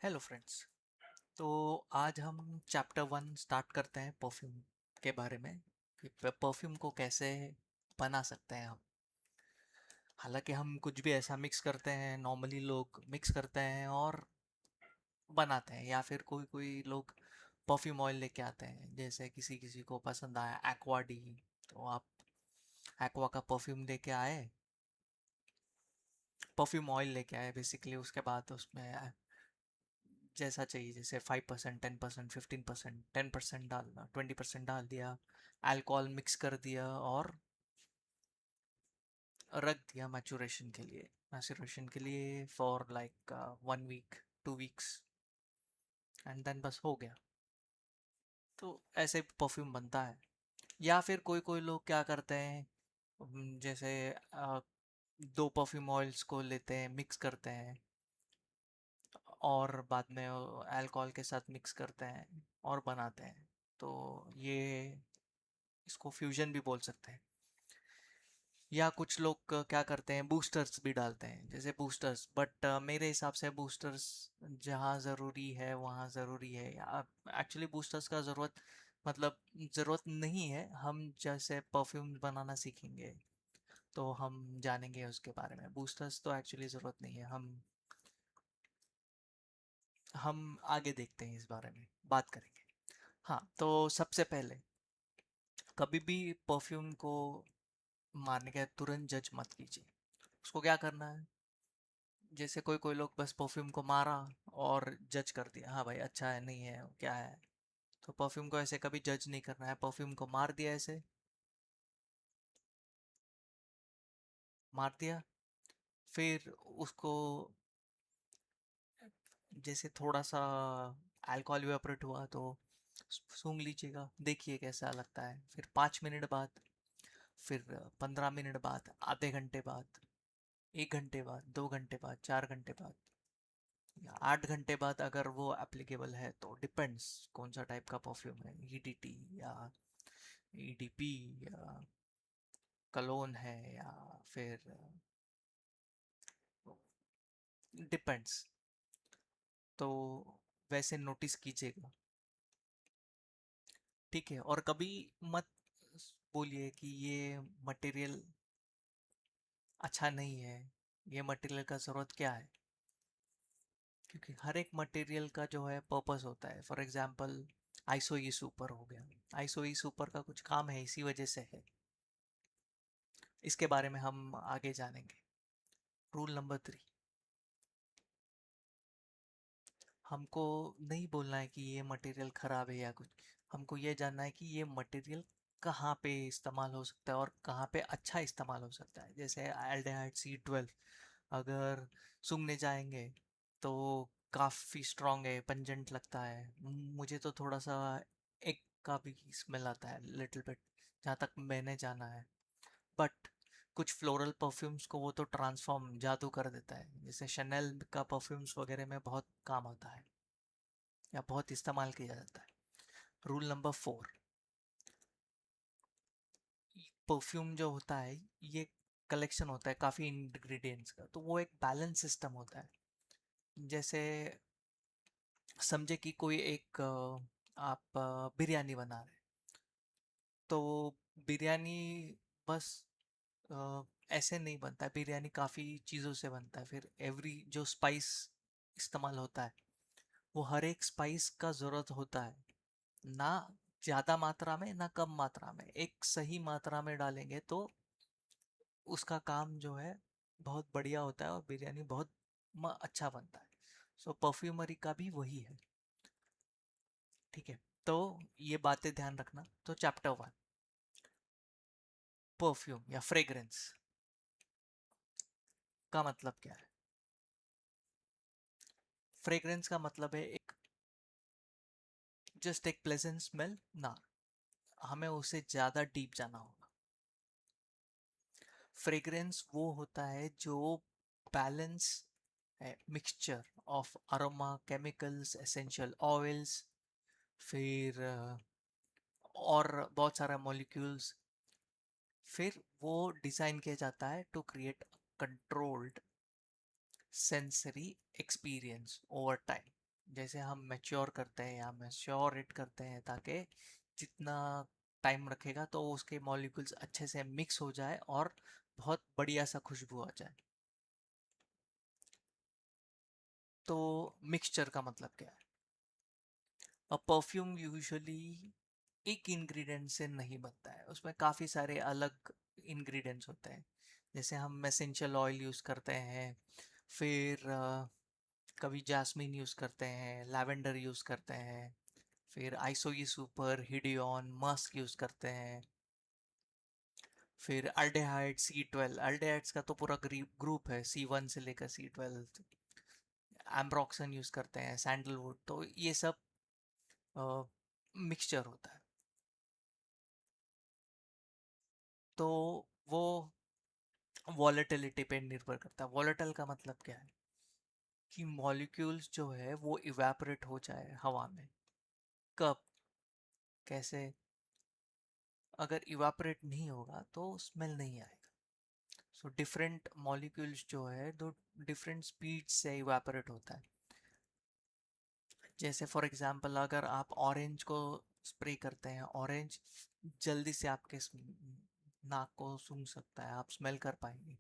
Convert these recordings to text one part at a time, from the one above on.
Hello friends. तो आज हम चैप्टर 1 स्टार्ट करते हैं परफ्यूम के बारे में कि परफ्यूम को कैसे बना सकते हैं हम। हालांकि हम कुछ भी ऐसा मिक्स करते हैं, नॉर्मली लोग मिक्स करते हैं और बनाते हैं, या फिर कोई कोई लोग परफ्यूम ऑयल लेके आते हैं। जैसे किसी किसी को पसंद आया एक्वा डी, तो आप एक्वा का परफ्यूम लेके आए, परफ्यूम ऑयल लेके आए बेसिकली। उसके बाद उसमें जैसा चाहिए, जैसे 5%, 10%, 15%, 10% डालना, 20% डाल दिया, अल्कोहल मिक्स कर दिया और रख दिया मैचुरेशन के लिए। मैचुरेशन के लिए for like 1 week, 2 weeks, and then बस हो गया। तो ऐसे परफ्यूम बनता है। या फिर कोई कोई लोग क्या करते हैं, जैसे दो परफ्यूम ऑयल्स को लेते हैं, मिक्स करते हैं और बाद में अल्कोहल के साथ मिक्स करते हैं और बनाते हैं। तो ये इसको फ्यूजन भी बोल सकते हैं। या कुछ लोग क्या करते हैं, बूस्टर्स भी डालते हैं, जैसे बूस्टर्स। बट मेरे हिसाब से बूस्टर्स जहाँ ज़रूरी है वहाँ ज़रूरी है। एक्चुअली बूस्टर्स का ज़रूरत, मतलब ज़रूरत नहीं है। हम जैसे परफ्यूम बनाना सीखेंगे तो हम जानेंगे उसके बारे में। बूस्टर्स तो एक्चुअली ज़रूरत नहीं है। हम आगे देखते हैं, इस बारे में बात करेंगे। हाँ, तो सबसे पहले कभी भी परफ्यूम को मारने के तुरंत जज मत कीजिए। उसको क्या करना है, जैसे कोई कोई लोग बस परफ्यूम को मारा और जज कर दिया, हाँ भाई अच्छा है, नहीं है, क्या है। तो परफ्यूम को ऐसे कभी जज नहीं करना है। परफ्यूम को मार दिया, ऐसे मार दिया, फिर उसको जैसे थोड़ा सा अल्कोहल इवेपोरेट हुआ तो सूंघ लीजिएगा, देखिए कैसा लगता है। फिर 5 मिनट बाद, फिर 15 मिनट बाद, आधे घंटे बाद, 1 घंटे बाद, 2 घंटे बाद, 4 घंटे बाद, या 8 घंटे बाद, अगर वो एप्लीकेबल है तो। डिपेंड्स कौन सा टाइप का परफ्यूम है, ईडीटी या ईडीपी या कलोन है, या फिर डिपेंड्स। तो वैसे नोटिस कीजिएगा, ठीक है। और कभी मत बोलिए कि ये मटेरियल अच्छा नहीं है, ये मटेरियल का ज़रूरत क्या है। क्योंकि हर एक मटेरियल का जो है पर्पस होता है। For example iso E super हो गया, आइसो ई सुपर का कुछ काम है, इसी वजह से है। इसके बारे में हम आगे जानेंगे। रूल नंबर 3, हमको नहीं बोलना है कि ये मटेरियल ख़राब है या कुछ। हमको ये जानना है कि ये मटेरियल कहाँ पे इस्तेमाल हो सकता है और कहाँ पे अच्छा इस्तेमाल हो सकता है। जैसे एल्डिहाइड C12 अगर सूंघने जाएंगे तो काफ़ी स्ट्रॉन्ग है, पंजेंट लगता है। मुझे तो थोड़ा सा एक का भी स्मेल आता है, लिटिल बिट, जहाँ तक मैंने जाना है। बट कुछ फ्लोरल परफ्यूम्स को वो तो ट्रांसफॉर्म, जादू कर देता है। जैसे शनेल का परफ्यूम्स वगैरह में बहुत काम आता है या बहुत इस्तेमाल किया जाता है। रूल नंबर 4, परफ्यूम जो होता है ये कलेक्शन होता है काफ़ी इंग्रेडिएंट्स का, तो वो एक बैलेंस सिस्टम होता है। जैसे समझे कि कोई एक आप बिरयानी बना रहे हैं, तो बिरयानी बस ऐसे नहीं बनता है। बिरयानी काफ़ी चीज़ों से बनता है। फिर एवरी जो स्पाइस इस्तेमाल होता है, वो हर एक स्पाइस का ज़रूरत होता है। ना ज़्यादा मात्रा में ना कम मात्रा में, एक सही मात्रा में डालेंगे तो उसका काम जो है बहुत बढ़िया होता है और बिरयानी बहुत अच्छा बनता है। सो परफ्यूमरी का भी वही है, ठीक है। तो ये बातें ध्यान रखना। तो चैप्टर 1, परफ्यूम या फ्रेग्रेंस का मतलब क्या है। फ्रेग्रेंस का मतलब है एक, जस्ट एक प्लेजेंट स्मेल ना, हमें उसे ज़्यादा डीप जाना होगा। फ्रेग्रेंस वो होता है जो बैलेंस है, mixture of aroma, chemicals, essential oils, फिर और बहुत सारा मॉलिक्यूल्स। फिर वो डिज़ाइन किया जाता है to create controlled sensory experience over time. जैसे हम मैच्योर करते हैं या मैच्योरेट करते हैं, ताकि जितना टाइम रखेगा तो उसके मॉलिक्यूल्स अच्छे से मिक्स हो जाए और बहुत बढ़िया सा खुशबू आ जाए। तो मिक्सचर का मतलब क्या है? अ परफ्यूम यूजुअली एक इंग्रेडिएंट से नहीं बनता है, उसमें काफ़ी सारे अलग इंग्रेडिएंट्स होते हैं। जैसे हम एसेंशियल ऑयल यूज़ करते हैं, फिर कभी जास्मिन यूज़ करते हैं, लैवेंडर यूज़ करते हैं, फिर आइसोई सुपर, हिडियन, मस्क यूज़ करते हैं, फिर अल्डेहाइड, C12। अल्डेहाइड्स का तो पूरा ग्रुप है, C1 से लेकर C12। एम्ब्रोक्सन यूज़ करते हैं, सैंडलवुड। तो ये सब मिक्सचर होता है। तो वो वॉलेटिलिटी पे निर्भर करता है। वॉलेटाइल का मतलब क्या है? कि मॉलिक्यूल्स जो है वो इवेपोरेट हो जाए हवा में। कब? कैसे? अगर इवेपोरेट नहीं होगा तो स्मेल नहीं आएगा। सो डिफरेंट मॉलिक्यूल्स जो है दो डिफरेंट स्पीड से इवेपोरेट होता है। जैसे फॉर एग्जांपल अगर आप ऑरेंज को स्प्रे करते हैं, ऑरेंज जल्दी से आपके नाक को सूंघ सकता है, आप स्मेल कर पाएंगे।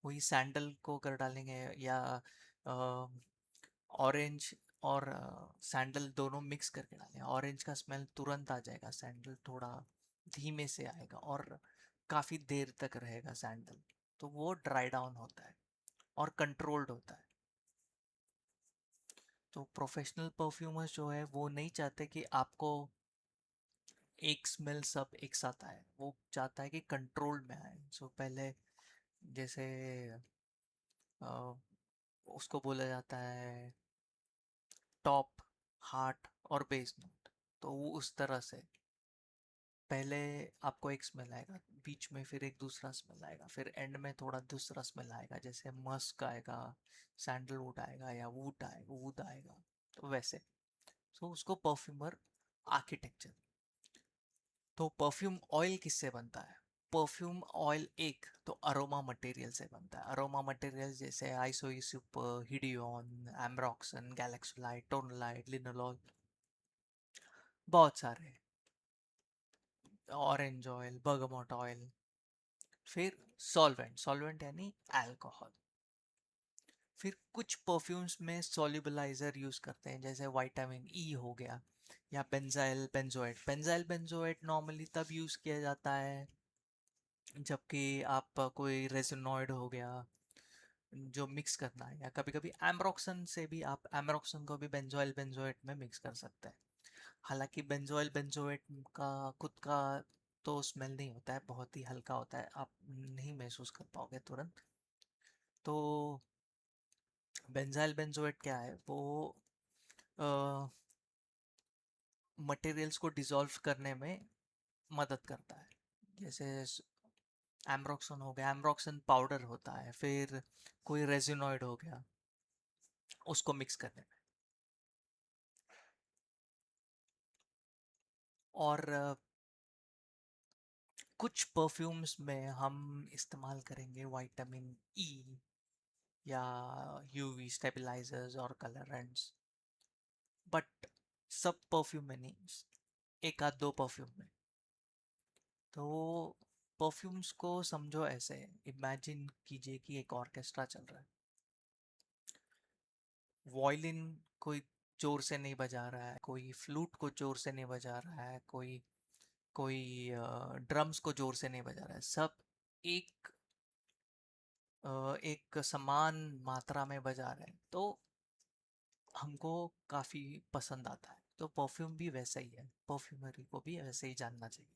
वही सैंडल को कर डालेंगे या ऑरेंज और सैंडल दोनों मिक्स करके डालें, ऑरेंज का स्मेल तुरंत आ जाएगा, सैंडल थोड़ा धीमे से आएगा और काफ़ी देर तक रहेगा सैंडल। तो वो ड्राई डाउन होता है और कंट्रोल्ड होता है। तो प्रोफेशनल परफ्यूमर्स जो है वो नहीं चाहते कि आपको एक स्मेल सब एक साथ आए, वो चाहता है कि कंट्रोल में आए। सो पहले जैसे अ, उसको बोला जाता है टॉप, हार्ट और बेस नोट। तो वो उस तरह से पहले आपको एक स्मेल आएगा, बीच में फिर एक दूसरा स्मेल आएगा, फिर एंड में थोड़ा दूसरा स्मेल आएगा, जैसे मस्क आएगा, सैंडलवुड आएगा या वूड आएगा। तो वैसे तो उसको परफ्यूमर आर्किटेक्चर। तो परफ्यूम ऑयल किससे बनता है? परफ्यूम ऑयल एक तो अरोमा मटेरियल से बनता है। अरोमा मटेरियल जैसे आइसोई सुपर, हिडियन, एम्ब्रॉक्सन, गैलेक्सोलाइट, टोनलाइट, लिनोलॉल, बहुत सारे। Orange oil, bergamot oil. फिर सॉल्वेंट, सॉल्वेंट यानी अल्कोहल। फिर कुछ परफ्यूम्स में सॉल्युबलाइजर यूज करते हैं, जैसे विटामिन ई हो गया या benzyl benzoate. Benzyl benzoate normally तब यूज किया जाता है जबकि आप कोई रेजिनॉइड हो गया जो मिक्स करना है, या कभी कभी एम्ब्रोक्सन से भी आप एम्ब्रोक्सन को भी बेंजोइल बेंजोएट में मिक्स कर सकते हैं। हालांकि बेंजोइल बेंजोएट का खुद का तो स्मेल नहीं होता है, बहुत ही हल्का होता है, आप नहीं महसूस कर पाओगे तुरंत। तो बेंजाइल बेंजोएट क्या है? वो मटेरियल्स को डिसॉल्व करने में मदद करता है। जैसे एम्ब्रोक्सन हो गया, एम्ब्रोक्सन पाउडर होता है, फिर कोई रेजिनॉइड हो गया, उसको मिक्स करने में। और कुछ परफ्यूम्स में हम इस्तेमाल करेंगे विटामिन ई या यूवी स्टेबलाइजर्स और कलरेंट्स, बट सब परफ्यूम में नहीं, एक आध दो परफ्यूम में। तो परफ्यूम्स को समझो ऐसे, इमेजिन कीजिए कि एक ऑर्केस्ट्रा चल रहा है। वायलिन कोई जोर से नहीं बजा रहा है, कोई फ्लूट को जोर से नहीं बजा रहा है, कोई कोई ड्रम्स को जोर से नहीं बजा रहा है, सब एक एक समान मात्रा में बजा रहे हैं, तो हमको काफी पसंद आता है। तो परफ्यूम भी वैसा ही है, परफ्यूमरी को भी वैसे ही जानना चाहिए।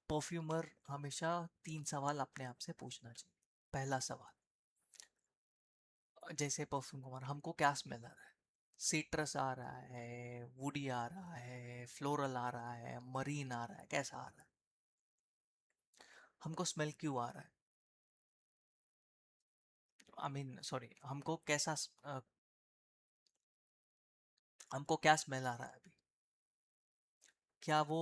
परफ्यूमर हमेशा तीन सवाल अपने आप से पूछना चाहिए। पहला सवाल, जैसे परफ्यूम कुमार, हमको क्या स्मेल आ रहा है? सिट्रस आ रहा है, वुडी आ रहा है, फ्लोरल आ रहा है, मरीन आ रहा है, कैसा आ रहा है? हमको स्मेल क्यों आ रहा है? आई मीन सॉरी, हमको कैसा हमको क्या स्मेल आ रहा है अभी? क्या वो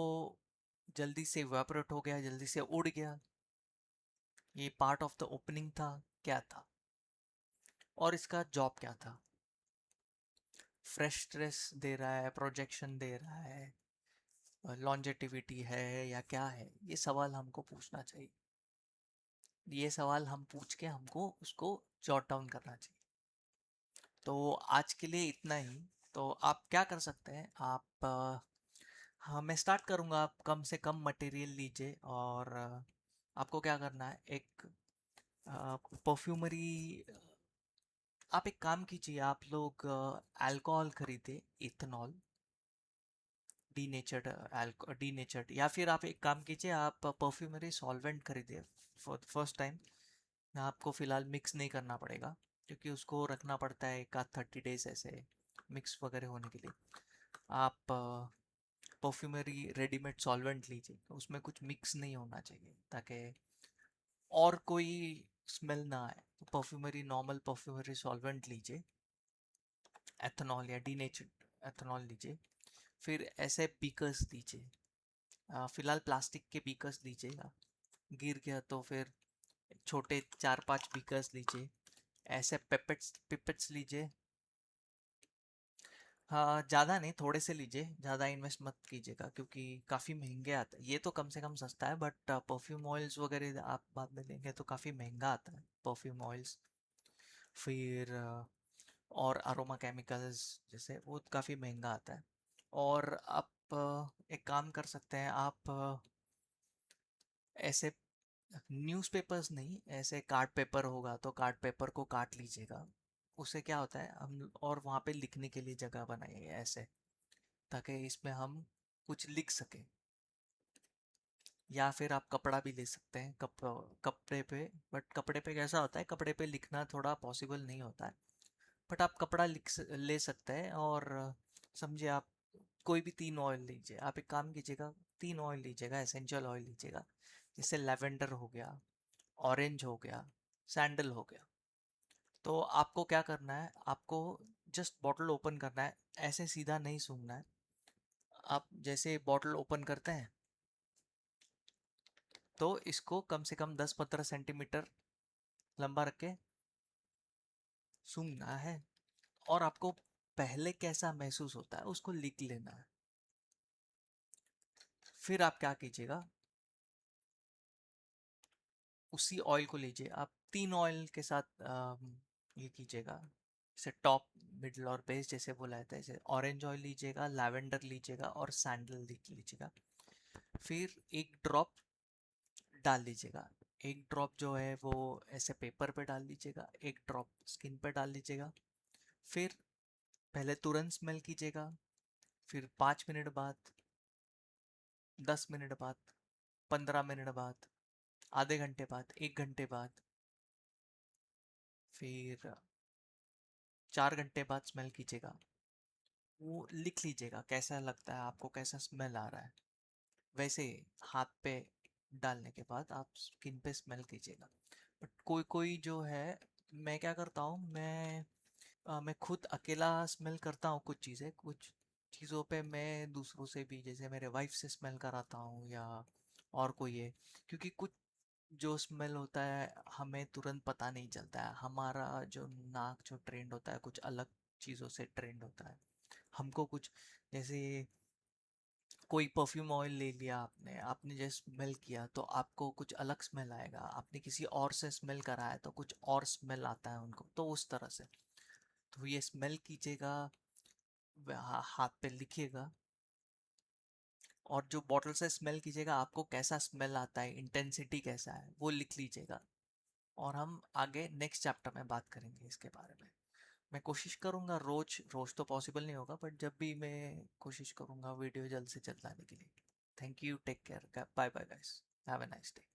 जल्दी से इवेपोरेट हो गया, जल्दी से उड़ गया? ये पार्ट ऑफ द ओपनिंग था? क्या था और इसका जॉब क्या था। फ्रेश स्ट्रेस दे रहा है, प्रोजेक्शन दे रहा है, लॉन्जेटिविटी है या क्या है, ये सवाल हमको पूछना चाहिए। ये सवाल हम पूछ के हमको उसको जॉट डाउन करना चाहिए। तो आज के लिए इतना ही। तो आप क्या कर सकते हैं, आप हाँ मैं स्टार्ट करूँगा, आप कम से कम मटेरियल लीजिए और आपको क्या करना है, एक परफ्यूमरी, आप एक काम कीजिए, आप लोग अल्कोहल खरीदे, इथेनॉल, डीनेचर्ड, या फिर आप एक काम कीजिए, आप परफ्यूमरी सॉल्वेंट खरीदिए फॉर द फर्स्ट टाइम। आपको फ़िलहाल मिक्स नहीं करना पड़ेगा क्योंकि उसको रखना पड़ता है एक आध 30 डेज ऐसे मिक्स वगैरह होने के लिए। आप परफ्यूमरी रेडीमेड सॉल्वेंट लीजिए, उसमें कुछ मिक्स नहीं होना चाहिए ताकि और कोई स्मेल ना आए। तो परफ्यूमरी, नॉर्मल परफ्यूमरी सॉल्वेंट लीजिए, एथेनॉल या डीनेचर्ड एथेनॉल लीजिए। फिर ऐसे बीकर्स लीजिए, फिलहाल प्लास्टिक के बीकर्स लीजिएगा, गिर गया तो फिर छोटे 4-5 बीकर्स लीजिए। ऐसे पिपेट्स पिपेट्स लीजिए। हाँ ज़्यादा नहीं, थोड़े से लीजिए, ज़्यादा इन्वेस्ट मत कीजिएगा क्योंकि काफ़ी महंगे आते हैं। ये तो कम से कम सस्ता है, बट परफ्यूम ऑयल्स वगैरह आप बाद में लेंगे तो काफ़ी महंगा आता है परफ्यूम ऑयल्स। फिर और अरोमा केमिकल्स जैसे वो काफ़ी महंगा आता है। और आप एक काम कर सकते हैं, आप ऐसे न्यूज़पेपर्स नहीं, ऐसे कार्ड पेपर होगा तो कार्ड पेपर को काट लीजिएगा। उससे क्या होता है, हम और वहाँ पे लिखने के लिए जगह बनाइए ऐसे, ताकि इसमें हम कुछ लिख सकें। या फिर आप कपड़ा भी ले सकते हैं, कपड़े पे। बट कपड़े पे कैसा होता है, कपड़े पे लिखना थोड़ा पॉसिबल नहीं होता है। बट आप कपड़ा ले सकते हैं। और समझिए आप कोई भी 3 ऑयल लीजिए, आप एक काम कीजिएगा, 3 ऑयल लीजिएगा, एसेंशियल ऑयल लीजिएगा। जैसे लेवेंडर हो गया, ऑरेंज हो गया, सैंडल हो गया। तो आपको क्या करना है, आपको जस्ट बॉटल ओपन करना है, ऐसे सीधा नहीं सूंघना है। आप जैसे बॉटल ओपन करते हैं तो इसको कम से कम 10-15 सेंटीमीटर लंबा रख के सूंघना है। और आपको पहले कैसा महसूस होता है उसको लिख लेना है। फिर आप क्या कीजिएगा, उसी ऑयल को लीजिए, आप 3 ऑयल के साथ ये कीजिएगा, जैसे टॉप, मिडल और बेस जैसे बोला जाता है। जैसे ऑरेंज ऑयल लीजिएगा, लैवेंडर लीजिएगा और सैंडल लीजिएगा। फिर एक ड्रॉप डाल लीजिएगा। एक ड्रॉप जो है वो ऐसे पेपर पे डाल लीजिएगा, एक ड्रॉप स्किन पे डाल लीजिएगा। फिर पहले तुरंत स्मेल कीजिएगा, फिर 5 मिनट बाद, 10 मिनट बाद, 15 मिनट बाद, आधे घंटे बाद, 1 घंटे बाद, फिर 4 घंटे बाद स्मेल कीजिएगा। वो लिख लीजिएगा कैसा लगता है आपको, कैसा स्मेल आ रहा है। वैसे हाथ पे डालने के बाद आप स्किन पे स्मेल कीजिएगा। बट कोई कोई जो है, मैं क्या करता हूँ, मैं खुद अकेला स्मेल करता हूँ कुछ चीज़ें, कुछ चीज़ों पे मैं दूसरों से भी, जैसे मेरे वाइफ से स्मेल कराता हूँ या और कोई है। क्योंकि कुछ जो स्मेल होता है हमें तुरंत पता नहीं चलता है, हमारा जो नाक जो ट्रेंड होता है कुछ अलग चीज़ों से ट्रेंड होता है। हमको कुछ, जैसे कोई परफ्यूम ऑयल ले लिया आपने, आपने जैसे स्मेल किया तो आपको कुछ अलग स्मेल आएगा, आपने किसी और से स्मेल कराया तो कुछ और स्मेल आता है उनको, तो उस तरह से। तो ये स्मेल कीजिएगा, हाथ पे लिखिएगा। और जो बॉटल से स्मेल कीजिएगा, आपको कैसा स्मेल आता है, इंटेंसिटी कैसा है, वो लिख लीजिएगा। और हम आगे नेक्स्ट चैप्टर में बात करेंगे इसके बारे में। मैं कोशिश करूँगा, रोज रोज तो पॉसिबल नहीं होगा, बट जब भी मैं कोशिश करूँगा वीडियो जल्द से जल्द लाने के लिए। Thank you, take care, bye bye guys, have a nice day.